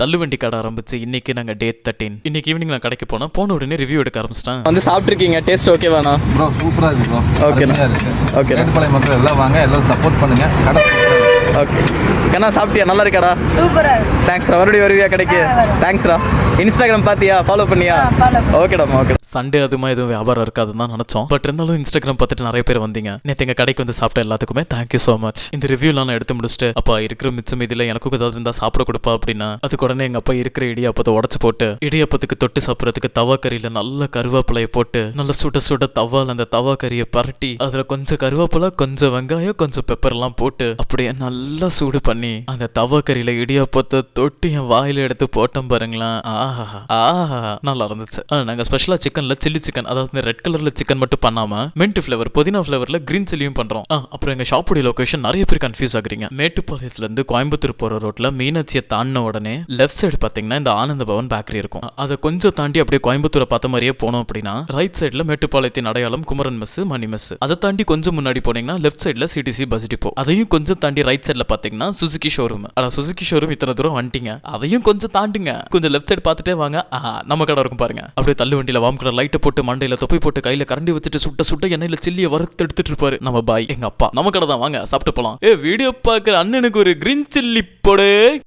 தள்ளுவண்டி கடை ஆரம்பிச்சு இன்னைக்கு நாங்க டே 13. இன்னைக்கு ஈவினிங் நான் கடைக்கு போன உடனே ரிவ்யூ எடுக்க ஆரம்பிச்சிட்டேன். வந்து சாப்பிட்ருக்கீங்க, டேஸ்ட் ஓகேவாண்ணா? ப்ரோ சூப்பராக இருக்கு ப்ரோ. ஓகே ஓகே மேட்டுப்பாளையம் மக்கள் எல்லாம் வாங்க, எல்லாம் சப்போர்ட் பண்ணுங்க. கடை ஓகே கண்ணா, சாப்பிட்டியா? நல்லா இருக்காடா? சூப்பராக. தேங்க்ஸ்ரா. மறுபடியும் வருவியா கடைக்கு? தேங்க்ஸ்ரா. இன்ஸ்டாகிராம் பார்த்தியா? ஃபாலோ பண்ணியா? ஓகேடாம்மா. ஓகே. சண்டே அதுமா எதுவும் வியாபாரம் இருக்காதுன்னு தான் நினைச்சோம். பட் இருந்தாலும் இன்ஸ்டாகிராம் பார்த்துட்டு நிறைய பேர் வந்தீங்க. நேற்று எங்க கடைக்கு வந்து சாப்பிட்ட எல்லாத்துக்குமே தேங்க்யூ ஸோ மச். இந்த ரிவ்யூலாம் நான் எடுத்து முடிச்சுட்டு அப்பா இருக்கிற மிச்சம் இதில் எனக்கும் ஏதாவது இருந்தால் சாப்பிட கொடுப்பா அப்படின்னா அதுக்கு உடனே எங்க அப்பா இருக்கிற இடியாப்பத்தை உடச்சு போட்டு இடியாப்பத்துக்கு தொட்டு சாப்பிட்றதுக்கு தவா கறியில நல்ல கருவேப்பிலையை போட்டு நல்ல சுட சுட தவால் அந்த தவா கறியை பரட்டி அதுல கொஞ்சம் கருவேப்பிலை, கொஞ்சம் வெங்காயம், கொஞ்சம் பெப்பர் எல்லாம் போட்டு அப்படியே நல்லா சூடு பண்ணி அந்த தவா கறியில இடியாப்பத்தை தொட்டு என் வாயில எடுத்து போட்டோம் பாருங்களேன். ஆஹா நல்லா இருந்துச்சு. நாங்க ஸ்பெஷலா சிக்கன்ல சில்லி சிக்கன், அதாவது ரெட் கலர்ல சிக்கன் மட்டும் பண்ணாம மின்ட் ஃபிளேவர், புதினா ஃபிளேவர்ல கிரீன் சில்லியும் பண்றோம். அப்புறம் எங்க ஷாப்புடைய லொகேஷன் நிறைய பேர் கன்ஃபியூஸ் ஆகுறீங்க. மேட்டுப்பாளையத்துல இருந்து கோயம்புத்தூர் போற ரோட்ல மீனாட்சியை தாண்டின உடனே லெஃப்ட் சைடு பாத்தீங்கன்னா இந்த ஆனந்த பவன் பேக்கரி இருக்கும். அதை கொஞ்சம் தாண்டி அப்படியே கோயம்புத்தூரை பார்த்த மாதிரியே போனோம் அப்படின்னா ரைட் சைட்ல மேட்டுப்பாளையத்தின் அடையாளம் குமரன் மெஸ், மணி மெஸ். அதை தாண்டி கொஞ்சம் முன்னாடி போனீங்கன்னா லெஃப்ட் சைட்ல சிடிசி பஸ் டிப்போ. அதையும் கொஞ்சம் தாண்டி ரைட் சைட்ல பாத்தீங்கன்னா சுசுகி ஷோரூம். சுசுகி ஷோரூம் இத்தனை தூரம் வந்துட்டீங்க, அதையும் கொஞ்சம் தாண்டுங்க, கொஞ்சம் லெஃப்ட் சைடு பார்த்துட்டே வாங்க. நம்ம கடை இருக்கும் பாருங்க. அப்படியே தள்ளு வண்டியில வாம் கடை லைட்டை போட்டு மண்டையில தொப்பி போட்டு கையில கரண்டி வச்சுட்டு சுட்ட சுட்ட எண்ணெயில சில்லியை வறுத்து எடுத்துட்டு இருப்பாரு நம்ம பாய், எங்க அப்பா. நம்ம கடை தான், வாங்க சாப்பிட்டு போலாம். வீடியோ பார்க்குற அண்ணனுக்கு ஒரு கிரீன் சில்லி போடு.